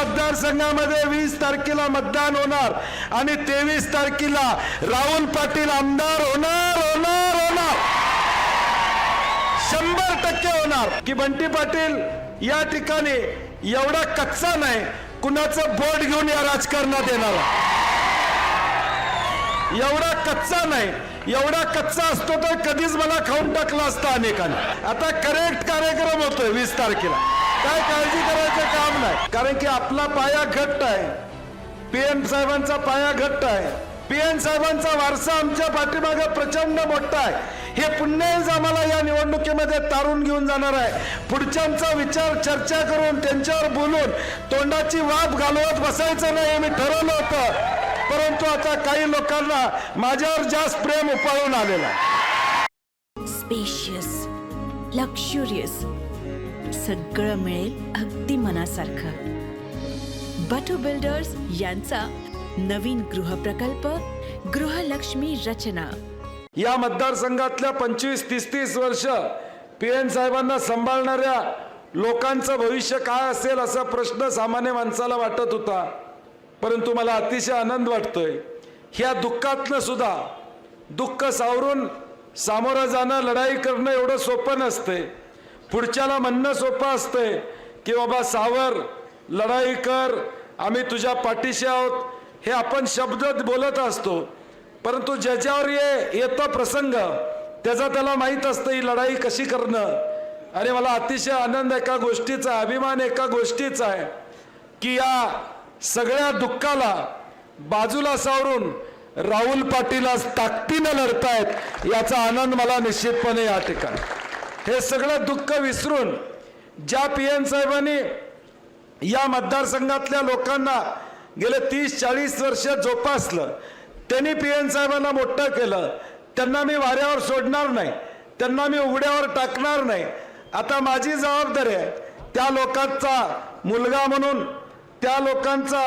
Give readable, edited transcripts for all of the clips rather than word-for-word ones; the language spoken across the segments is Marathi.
मतदारसंघामध्ये 20 तारखेला मतदान होणार आणि 23 तारखेला राहुल पाटील आमदार होणार होणार होणार 100% होणार। की बंटी पाटील या ठिकाणी एवढा कच्चा नाही, कुणाचं बोट घेऊन या राजकारणात येणार। एवढा कच्चा नाही, एवढा कच्चा असतो तर कधीच मला खाऊन टाकला असता अनेकांनी। आता करेक्ट कार्यक्रम होतोय 20 तारखेला, काय काळजी करायचं काम नाही, कारण की आपला पाया घट्ट आहे, पीएन साहेबांचा पाया घट्ट आहे। पीएन साहेबांचा वारसा आमच्या पाठीमागे प्रचंड मोठा आहे। हे पुन्हा आम्हाला या निवडणुकीमध्ये तारून घेऊन जाणार आहे। पुढच्यांचा विचार चर्चा करून त्यांच्यावर बोलून तोंडाची वाफ घालवत बसायचं नाही मी ठरवलं होतं, परंतु आता काही लोकांना माझ्यावर जास्त प्रेम उपाळून आलेला आहे। स्पेशियस, लक्झुरियस, सगळं मिळेल अगदी मनासारखं। बटू बिल्डर्स यांचा नवीन गृहप्रकल्प गृहलक्ष्मी रचना। या मतदारसंघातल्या 25-30 वर्ष पीएन साहेबांना सांभाळणाऱ्या लोकांचं भविष्य काय असेल असा प्रश्न सामान्य माणसाला वाटत होता, परंतु मला अतिशय आनंद वाटतोय। ह्या दुःखातनं सुद्धा दुःख सावरून सामोरं जाणं, लढाई करणं एवढं सोपं नसते। पुढच्याला म्हणणं सोपं असतंय की बाबा सावर, लढाई कर, आम्ही तुझ्या पाठीशी आहोत, हे आपण शब्द बोलत असतो, परंतु ज्याच्यावर येतो प्रसंग त्याचा त्याला माहीत असतं ही लढाई कशी करणं। आणि मला अतिशय आनंद एका गोष्टीचा, अभिमान एका गोष्टीचा आहे की या सगळ्या दुःखाला बाजूला सावरून राहुल पाटील आज ताकदीनं लढतायत, याचा आनंद मला निश्चितपणे या ठिकाणी। हे सगळं दुःख विसरून ज्या पीएन साहेबांनी या मतदारसंघातल्या लोकांना गेले 30-40 वर्ष जोपासलं, त्यांनी पीएन साहेबांना मोठं केलं, त्यांना मी वाऱ्यावर सोडणार नाही, त्यांना मी उघड्यावर टाकणार नाही। आता माझी जबाबदारी आहे त्या लोकांचा मुलगा म्हणून, त्या लोकांचा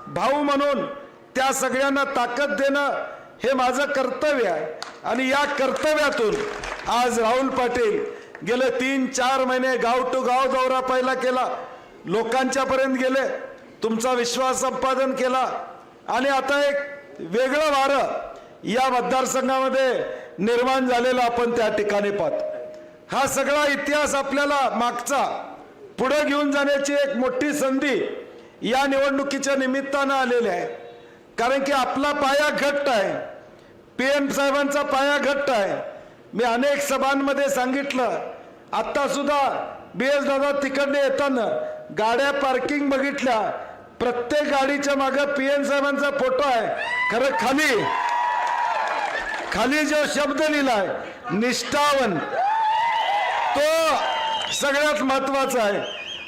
भाऊ म्हणून त्या सगळ्यांना ताकद देणं हे माझं कर्तव्य आहे। आणि या कर्तव्यातून आज राहुल पाटील गेले 3-4 महिने गाव टू गाव दौरा पहिला केला, लोकांच्या पर्यंत गेले, तुमचा विश्वास संपादन केला आणि आता एक वेगळं वारं या मतदारसंघामध्ये निर्माण झालेलं आपण त्या ठिकाणी पाहतो। हा सगळा इतिहास आपल्याला मागचा पुढे घेऊन जाण्याची एक मोठी संधी या निवडणुकीच्या निमित्तानं आलेली आहे, कारण की आपला पाया घट्ट आहे, पीएम साहेबांचा पाया घट्ट आहे। मी अनेक सभांमध्ये सांगितलं, आता सुद्धा बीएस दादा तिकडने येताना गाड्या पार्किंग बघितल्या, प्रत्येक गाडीच्या मागे पीएन साहेबांचा फोटो आहे, खरं खाली जो शब्द लिहिलाय निष्ठावन, तो सगळ्यात महत्वाचा आहे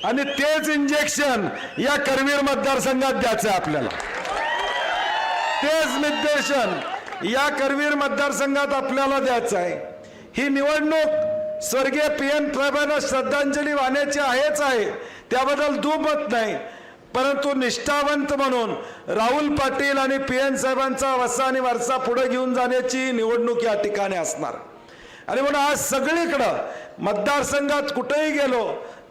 आणि तेच इंजेक्शन या करवीर मतदारसंघात द्यायचं आहे आपल्याला। तेच निर्देशन या करवीर मतदारसंघात आपल्याला द्यायचं आहे। ही निवडणूक स्वर्गीय पीएन साहेबांना श्रद्धांजली वाहण्याची आहेच आहे, त्याबद्दल दुमत नाही, परंतु निष्ठावंत म्हणून राहुल पाटील आणि पीएन साहेबांचा वसा आणि वारसा पुढे घेऊन जाण्याची निवडणूक या ठिकाणी असणार। आणि म्हणून आज सगळीकडं मतदारसंघात कुठेही गेलो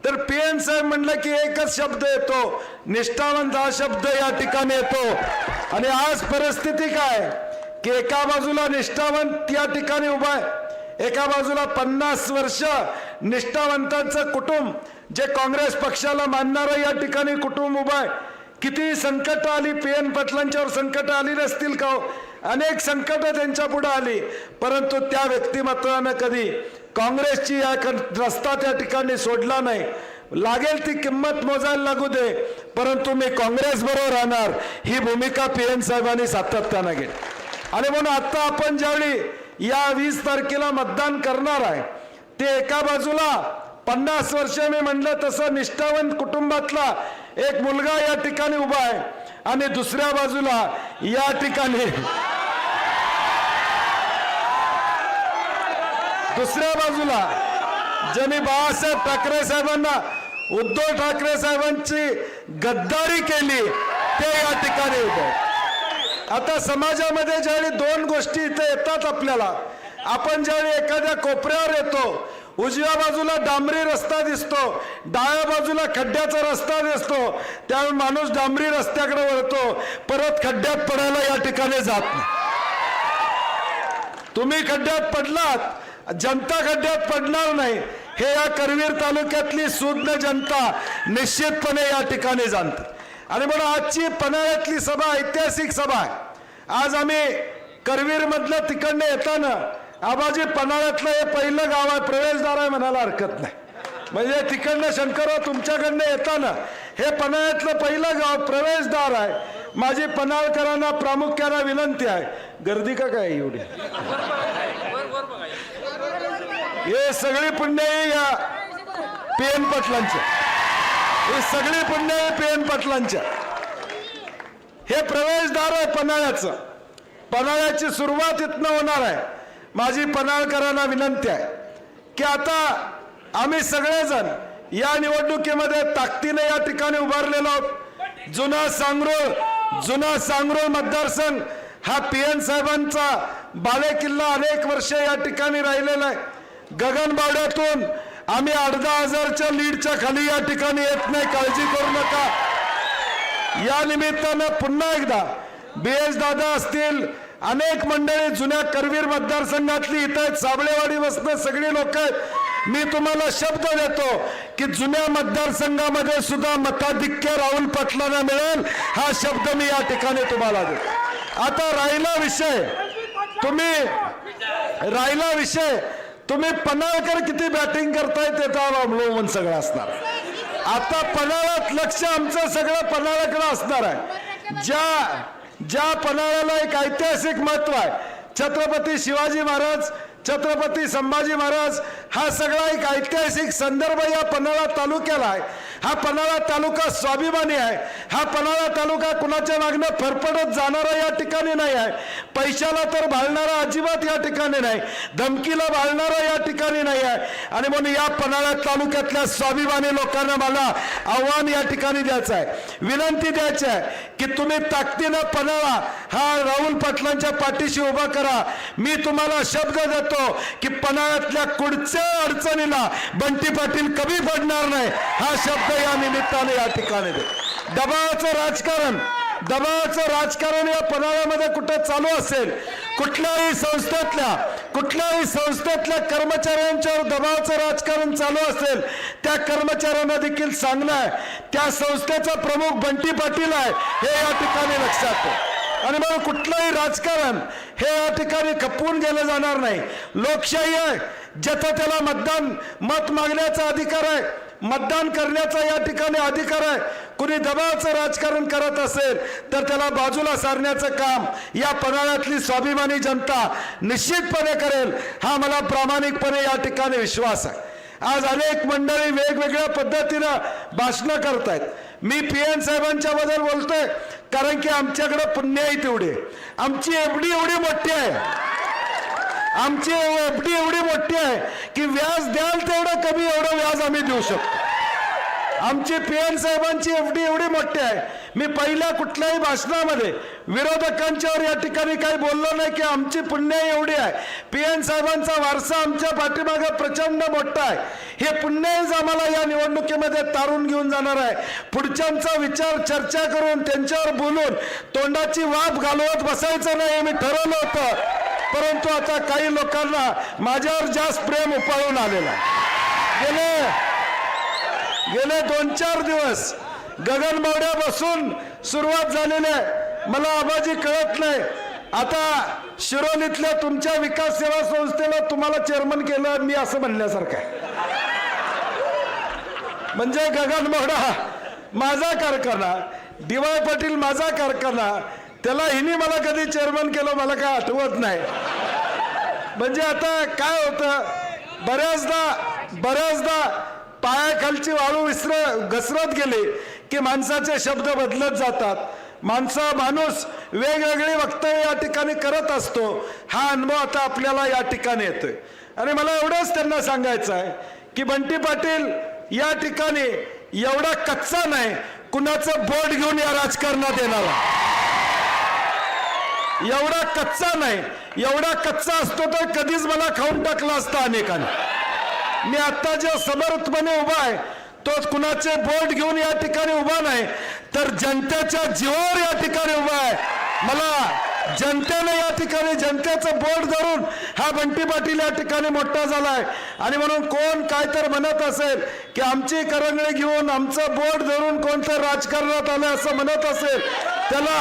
तर पीएन साहेब म्हणलं की एकच शब्द येतो, निष्ठावंत हा शब्द या ठिकाणी येतो। आणि आज परिस्थिती काय की एका बाजूला निष्ठावंत या ठिकाणी उभा आहे, एका बाजूला 50 वर्ष निष्ठावंतांचं कुटुंब, जे काँग्रेस पक्षाला मानणारं या ठिकाणी कुटुंब उभा आहे। किती संकट आली, पीएन पाटलांच्यावर संकट आली नसतील का? अनेक संकट त्यांच्या पुढे आली, परंतु त्या व्यक्तिमत्वानं कधी काँग्रेसची या रस्ता त्या ठिकाणी सोडला नाही। लागेल ती किंमत मोजायला लागू दे, परंतु मी काँग्रेस बरोबर राहणार, ही भूमिका पीएन साहेबांनी सातत्यानं घेतली। आणि म्हणून आता आपण ज्यावेळी या 20 तारखेला मतदान करणार आहे, ते एका बाजूला 50 वर्ष मी म्हणलं तसं निष्ठावंत कुटुंबातला एक मुलगा या ठिकाणी उभा आहे आणि दुसऱ्या बाजूला या ठिकाणी ज्यांनी बाळासाहेब ठाकरे साहेबांना, उद्धव ठाकरे साहेबांची गद्दारी केली ते या ठिकाणी उभे। आता समाजामध्ये ज्यावेळी दोन गोष्टी इथे येतात आपल्याला, आपण ज्यावेळी एखाद्या कोपऱ्यावर येतो, उजव्या बाजूला डांबरी रस्ता दिसतो, डाव्या बाजूला खड्ड्याचा रस्ता दिसतो, त्यावेळी माणूस डांबरी रस्त्याकडे वळतो, परत खड्ड्यात पडायला या ठिकाणी जात नाही. तुम्ही खड्ड्यात पडलात, जनता खड्ड्यात पडणार नाही हे या करवीर तालुक्यातली सुज्ञ जनता निश्चितपणे या ठिकाणी जाणते. आणि म्हणून आजची पन्हाळ्यातली सभा ऐतिहासिक सभा आहे. आज आम्ही करवीर मधलं तिकडनं येताना आबाजी पन्हाळ्यातलं हे पहिलं गाव आहे, प्रवेशद्वार आहे म्हणायला हरकत नाही. म्हणजे तिकडनं शंकरराव तुमच्याकडनं येताना हे पन्हाळ्यातलं पहिलं गाव प्रवेशद्वार आहे. माझी पन्हाळकरांना प्रामुख्याने विनंती आहे, गर्दी का काय एवढी? हे सगळी पुण्याई या PN पाटलांच्या, हे सगळी पुण्याई PN पाटलांच्या. हे प्रवेशद्वार आहे पन्हाळ्याचं. पन्हाळ्याची सुरुवात इथनं होणार आहे. माझी पन्हाळकरांना विनंती आहे की आता आम्ही सगळेजण या निवडणुकीमध्ये ताकदीने या ठिकाणी उभारलेलो आहोत. जुना सांगरोळ मतदारसंघ हा PN साहेबांचा बालेकिल्ला अनेक वर्षे या ठिकाणी राहिलेला आहे. गगनबावड्यातून आम्ही 10,000च्या लीडच्या खाली या ठिकाणी येत नाही, काळजी करू नका. या निमित्तानं पुन्हा एकदा BS दादा असतील, अनेक मंडळी जुन्या करवीर मतदारसंघातली इथं आहेत, साबळेवाडी बसणं सगळी लोक आहेत. मी तुम्हाला शब्द देतो की जुन्या मतदारसंघामध्ये सुद्धा मताधिक्य राहुल पाटलांना मिळेल, हा शब्द मी या ठिकाणी तुम्हाला देतो. आता राहिला विषय तुम्ही पन्हाळकर किती बॅटिंग करताय ते तर अवलंबून सगळं असणार. आता पन्हाळ्यात लक्ष आमचं सगळं पन्हाळ्याकडे असणार आहे. ज्या पन्हाळ्याला एक ऐतिहासिक महत्व आहे, छत्रपती शिवाजी महाराज, छत्रपती संभाजी महाराज, हा सगळा एक ऐतिहासिक संदर्भ या पन्हाळा तालुक्याला आहे. हा पन्हाळा तालुका स्वाभिमानी आहे. हा पन्हाळा तालुका कुणाच्या मागणं फरफडत जाणारा या ठिकाणी नाही आहे. पैशाला तर भाळणारा अजिबात या ठिकाणी नाही, धमकीला भाळणारा या ठिकाणी नाही आहे. आणि म्हणून या पन्हाळा तालुक्यातल्या स्वाभिमानी लोकांना मला आव्हान या ठिकाणी द्यायचं आहे, विनंती द्यायची आहे की तुम्ही ताकदीनं पन्हाळा हा राहुल पाटलांच्या पाठीशी उभा करा. मी तुम्हाला शब्द देतो की पन्हाळ्यातल्या कुठच्या अडचणीला बंटी पाटील कमी पडणार नाही, हा शब्द या निमित्ताने या ठिकाणी दे. दबावाचं राजकारण या पन्हाळ्यामध्ये कुठं चालू असेल, कुठल्याही संस्थेतल्या कर्मचाऱ्यांच्यावर दबावाचं राजकारण चालू असेल, त्या कर्मचाऱ्यांना देखील सांगणं आहे त्या संस्थेचा प्रमुख बंटी पाटील आहे हे या ठिकाणी लक्षात ठेवा. आणि मग कुठलंही राजकारण हे या ठिकाणी खपवून गेलं जाणार नाही. लोकशाही आहे, ज्याचा त्याला मत मागण्याचा अधिकार आहे, मतदान करण्याचा या ठिकाणी अधिकार आहे. कुणी दबावाचं राजकारण करत असेल तर त्याला बाजूला सारण्याचं काम या पन्हाळ्यातली स्वाभिमानी जनता निश्चितपणे करेल, हा मला प्रामाणिकपणे या ठिकाणी विश्वास आहे. आज अनेक मंडळी वेगवेगळ्या पद्धतीनं भाषणं करतायत. मी PN साहेबांच्या बद्दल बोलतोय कारण की आमच्याकडे पुण्य आहे तेवढे. आमची एवढी मोठी आहे, आमची एफडी एवढी मोठी आहे की व्याज द्याल तेवढं कमी, एवढं व्याज आम्ही देऊ शकतो. आमची PN साहेबांची एफडी एवढी मोठी आहे. मी पहिल्या कुठल्याही भाषणामध्ये विरोधकांच्यावर या ठिकाणी काही बोललो नाही की आमची पुण्य एवढी आहे. PN साहेबांचा वारसा आमच्या पाठीमागे प्रचंड मोठा आहे. हे पुण्यच आम्हाला या निवडणुकीमध्ये तारून घेऊन जाणार आहे. पुढच्यांचा विचार चर्चा करून त्यांच्यावर बोलून तोंडाची वाफ घालवत बसायचं नाही हे मी ठरवलं होतं, परंतु आता काही लोकांना माझ्यावर जास्त प्रेम उपाळून आलेला आहे. गेले 2-4 दिवस गगनबावड्या बसून सुरुवात झालेली आहे. मला आबाजी कळत नाही. आता शिरोलीतल्या तुमच्या विकास सेवा संस्थेला तुम्हाला चेअरमन केलं मी असं म्हणण्यासारखं आहे. म्हणजे गगनबावडा माझा कारखाना, DY पाटील माझा कारखाना, त्याला हिनी मला कधी चेअरमन केलं मला काय आठवत नाही. म्हणजे आता काय होतं, बऱ्याचदा पायाखालची वाळू घसरत गेली की माणसाचे शब्द बदलत जातात. माणूस वेगवेगळी वक्तव्य या ठिकाणी करत असतो. हा अनुभव आता आपल्याला या ठिकाणी येतोय. आणि मला एवढंच त्यांना सांगायचं आहे की बंटी पाटील या ठिकाणी एवढा कच्चा नाही, कुणाचं बोट घेऊन या राजकारणात येणार. एवढा कच्चा नाही, एवढा कच्चा असतो तर कधीच मला खाऊन टाकला असता अनेकांनी. मी आता जे समर्थपणे उभा आहे तोच कुणाचे बोट घेऊन या ठिकाणी उभा नाही, तर जनतेच्या जीवावर या ठिकाणी उभा आहे. मला जनतेने या ठिकाणी जनतेचं बोट धरून हा बंटी पाटील या ठिकाणी मोठा झालाय. आणि म्हणून कोण काय तर म्हणत असेल की आमची करंगळी घेऊन आमचं बोट धरून कोणतं राजकारणात आलं असं म्हणत असेल, त्याला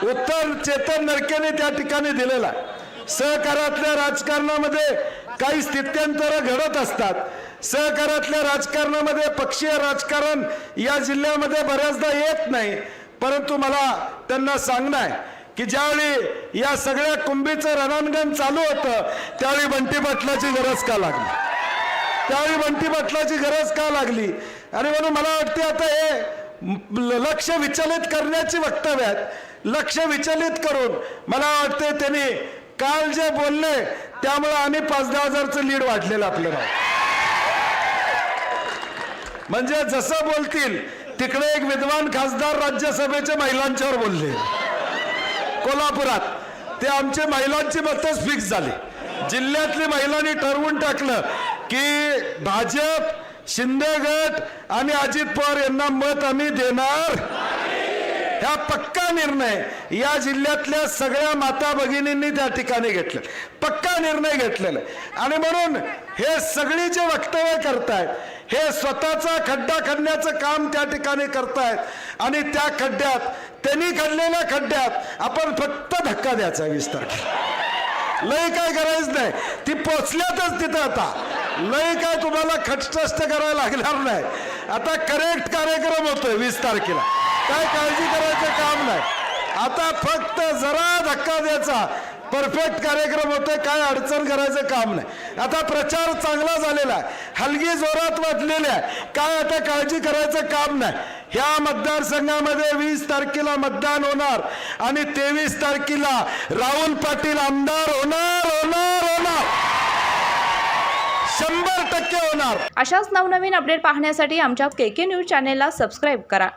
उत्तर चेतन नरकेने त्या ठिकाणी दिलेला आहे. सहकारातल्या राजकारणामध्ये काही स्थित्यंतर घडत असतात. सहकारातल्या राजकारणामध्ये पक्षीय राजकारण या जिल्ह्यामध्ये बऱ्याचदा येत नाही. परंतु मला त्यांना सांगणं आहे की ज्यावेळी या सगळ्या कुंभीचं रणांगण चालू होतं त्यावेळी बंटी पाटलाची गरज का लागली, आणि म्हणून मला वाटते आता हे लक्ष विचलित करण्याची वक्तव्य आहेत. लक्ष विचलित करून मला वाटते त्यांनी काल जे बोलले त्यामुळे आणि 5-10 हजारचं लीड वाढलेलं आपल्याला. म्हणजे जसं बोलतील तिकडे एक विद्वान खासदार राज्यसभेचे महिलांच्यावर बोलले कोल्हापुरात, ते आमचे महिलांची मतच फिक्स झाली. जिल्ह्यातली महिलांनी ठरवून टाकलं की भाजप, शिंदे गट आणि अजित पवार यांना मत आम्ही देणार. हा पक्का निर्णय या जिल्ह्यातल्या सगळ्या माता भगिनींनी त्या ठिकाणी घेतला, पक्का निर्णय घेतलेला. आणि म्हणून हे सगळी जे वक्तव्य करतायत हे स्वतःचा खड्डा खणण्याचं काम त्या ठिकाणी करतायत. आणि त्या खड्ड्यात, त्यांनी खणलेल्या खड्ड्यात आपण फक्त धक्का द्यायचा 20 तारखेला. लय काय करायचं नाही, ती पोचल्यातच तिथं. आता लय काय तुम्हाला खटष्ट करायला लागणार नाही. आता करेक्ट कार्यक्रम होतोय 20 तारखेला, काय काळजी करायचं काम नाही. आता फक्त जरा धक्का द्यायचा, परफेक्ट कार्यक्रम होतोय, काय अडचण करायचं काम नाही. आता प्रचार चांगला झालेला आहे, हलगी जोरात वाटलेली आहे, काय आता काळजी करायचं काम नाही. ह्या मतदारसंघामध्ये 20 तारखेला मतदान होणार आणि 23 तारखेला राहुल पाटील आमदार होणार 100% होणार. अशाच नवनवीन अपडेट पाहण्यासाठी आमच्या KK न्यूज चॅनेलला सबस्क्राईब करा.